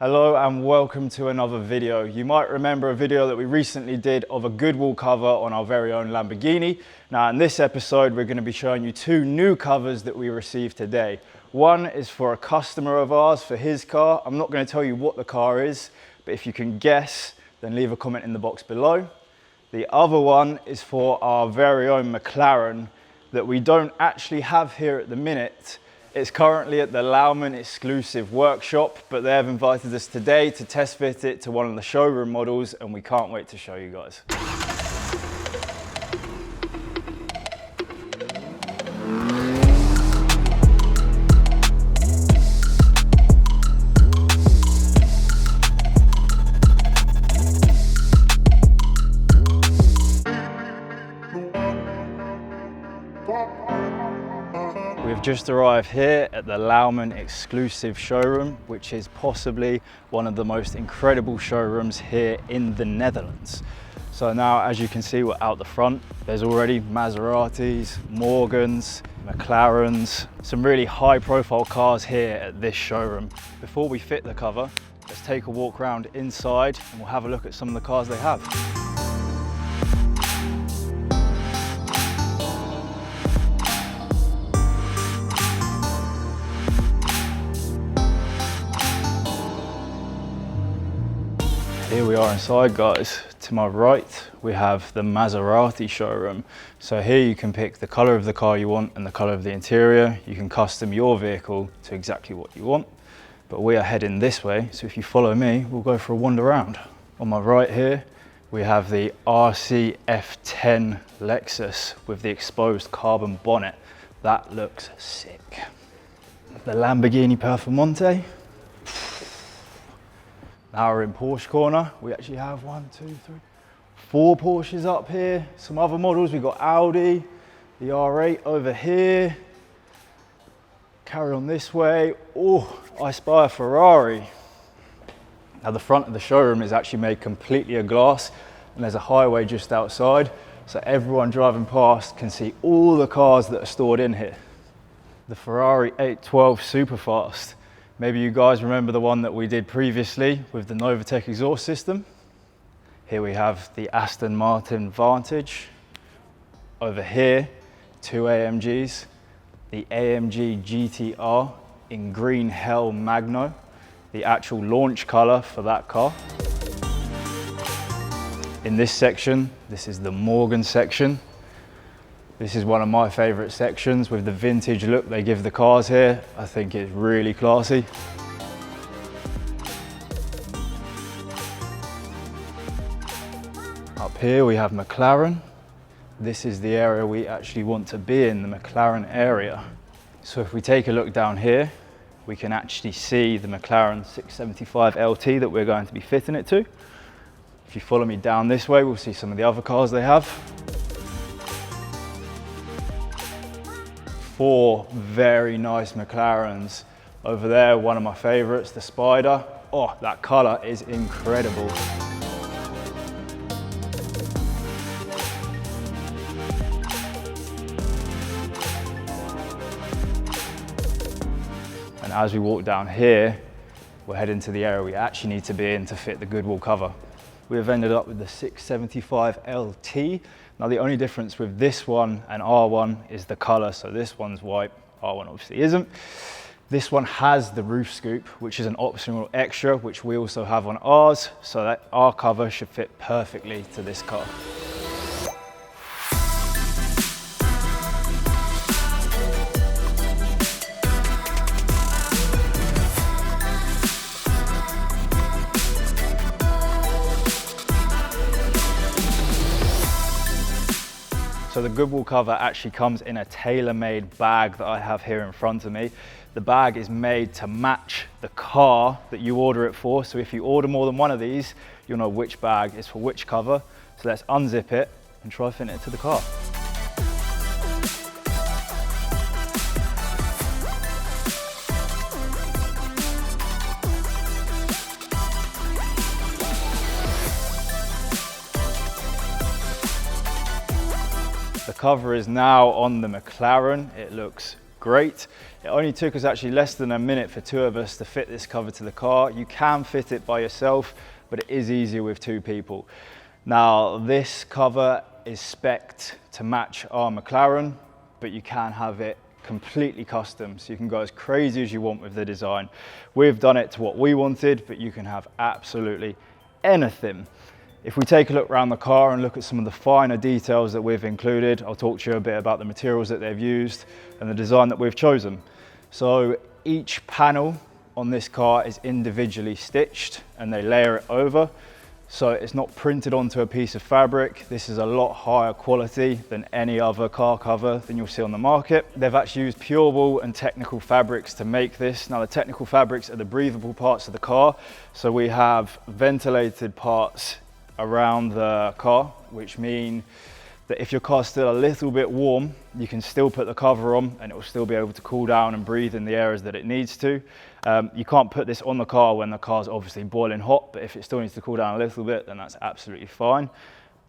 Hello and welcome to another video. You might remember a video that we recently did of a Goodwool cover on our very own Lamborghini. Now in this episode we're going to be showing you two new covers that we received today. One is for a customer of ours for his car. I'm not going to tell you what the car is, but if you can guess then leave a comment in the box below. The other one is for our very own McLaren that we don't actually have here at the minute. It's currently at the Louwman Exclusive workshop, but they have invited us today to test fit it to one of the showroom models, and we can't wait to show you guys. We've just arrived here at the Louwman Exclusive showroom, which is possibly one of the most incredible showrooms here in the Netherlands. So now, as you can see, we're out the front. There's already Maseratis, Morgans, McLarens, some really high profile cars here at this showroom. Before we fit the cover, let's take a walk around inside and we'll have a look at some of the cars they have. Here we are inside, guys. To my right, we have the Maserati showroom. So here you can pick the color of the car you want and the color of the interior. You can custom your vehicle to exactly what you want. But we are heading this way, so if you follow me, we'll go for a wander around. On my right here, we have the RCF10 Lexus with the exposed carbon bonnet. That looks sick. The Lamborghini Performante. Now we're in Porsche corner. We actually have 4 Porsches up here. Some other models, we've got Audi, the R8 over here. Carry on this way. Oh, I spy a Ferrari. Now the front of the showroom is actually made completely of glass and there's a highway just outside. So everyone driving past can see all the cars that are stored in here. The Ferrari 812 Superfast. Maybe you guys remember the one that we did previously with the Novatec exhaust system. Here we have the Aston Martin Vantage. Over here, 2 AMGs. The AMG GTR in green hell magno, the actual launch color for that car. In this section, this is the Morgan section. This is one of my favorite sections with the vintage look they give the cars here. I think it's really classy. Up here we have McLaren. This is the area we actually want to be in, the McLaren area. So if we take a look down here, we can actually see the McLaren 675 LT that we're going to be fitting it to. If you follow me down this way, we'll see some of the other cars they have. 4 very nice McLarens. Over there, one of my favorites, the Spider. Oh, that color is incredible. And as we walk down here, we're heading to the area we actually need to be in to fit the Goodwool cover. We have ended up with the 675 LT. Now the only difference with this one and R1 is the color. So this one's white, R1 obviously isn't. This one has the roof scoop, which is an optional extra, which we also have on ours. So that our cover should fit perfectly to this car. So the Goodwool cover actually comes in a tailor-made bag that I have here in front of me. The bag is made to match the car that you order it for. So if you order more than one of these, you'll know which bag is for which cover. So let's unzip it and try fitting it to the car. The cover is now on the McLaren. It looks great. It only took us actually less than a minute for 2 of us to fit this cover to the car. You can fit it by yourself, but it is easier with 2 people. Now, this cover is spec'd to match our McLaren, but you can have it completely custom, so you can go as crazy as you want with the design. We've done it to what we wanted, but you can have absolutely anything. If we take a look around the car and look at some of the finer details that we've included, I'll talk to you a bit about the materials that they've used and the design that we've chosen. So each panel on this car is individually stitched and they layer it over. So it's not printed onto a piece of fabric. This is a lot higher quality than any other car cover than you'll see on the market. They've actually used pure wool and technical fabrics to make this. Now the technical fabrics are the breathable parts of the car. So we have ventilated parts around the car, which mean that if your car's still a little bit warm, you can still put the cover on and it will still be able to cool down and breathe in the areas that it needs to. You can't put this on the car when the car's obviously boiling hot, but if it still needs to cool down a little bit, then that's absolutely fine.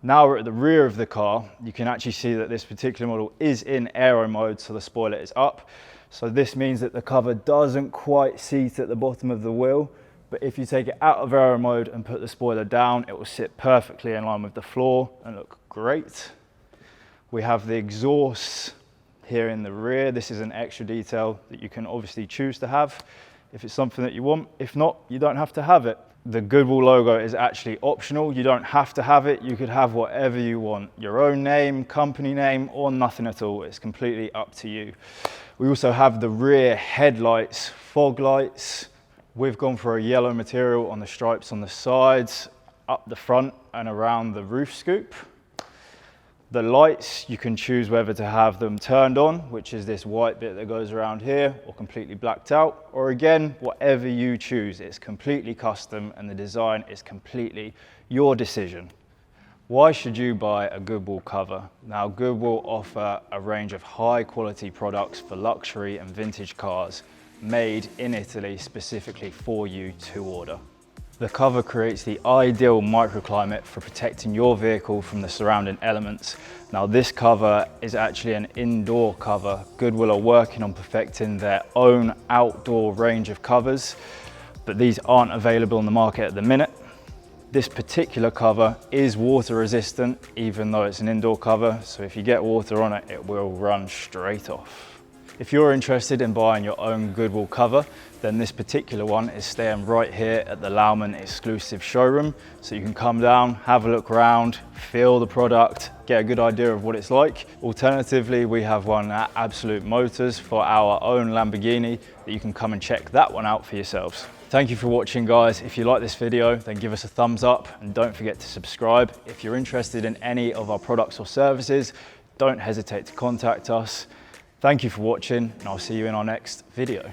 Now we're at the rear of the car, you can actually see that this particular model is in aero mode, so the spoiler is up. So this means that the cover doesn't quite seat at the bottom of the wheel, but if you take it out of aero mode and put the spoiler down, it will sit perfectly in line with the floor and look great. We have the exhausts here in the rear. This is an extra detail that you can obviously choose to have if it's something that you want. If not, you don't have to have it. The Goodwool logo is actually optional. You don't have to have it. You could have whatever you want. Your own name, company name, or nothing at all. It's completely up to you. We also have the rear headlights, fog lights. We've gone for a yellow material on the stripes on the sides, up the front and around the roof scoop. The lights, you can choose whether to have them turned on, which is this white bit that goes around here, or completely blacked out, or again, whatever you choose. It's completely custom and the design is completely your decision. Why should you buy a Goodwool cover? Now, Goodwool offer a range of high quality products for luxury and vintage cars, made in Italy specifically for you to order. The cover creates the ideal microclimate for protecting your vehicle from the surrounding elements. Now this cover is actually an indoor cover. Goodwool are working on perfecting their own outdoor range of covers, but these aren't available on the market at the minute. This particular cover is water resistant, even though it's an indoor cover. So if you get water on it, it will run straight off. If you're interested in buying your own Goodwool cover, then this particular one is staying right here at the Louwman Exclusive showroom. So you can come down, have a look around, feel the product, get a good idea of what it's like. Alternatively, we have one at Absolute Motors for our own Lamborghini that you can come and check that one out for yourselves. Thank you for watching, guys. If you like this video, then give us a thumbs up and don't forget to subscribe. If you're interested in any of our products or services, don't hesitate to contact us. Thank you for watching and I'll see you in our next video.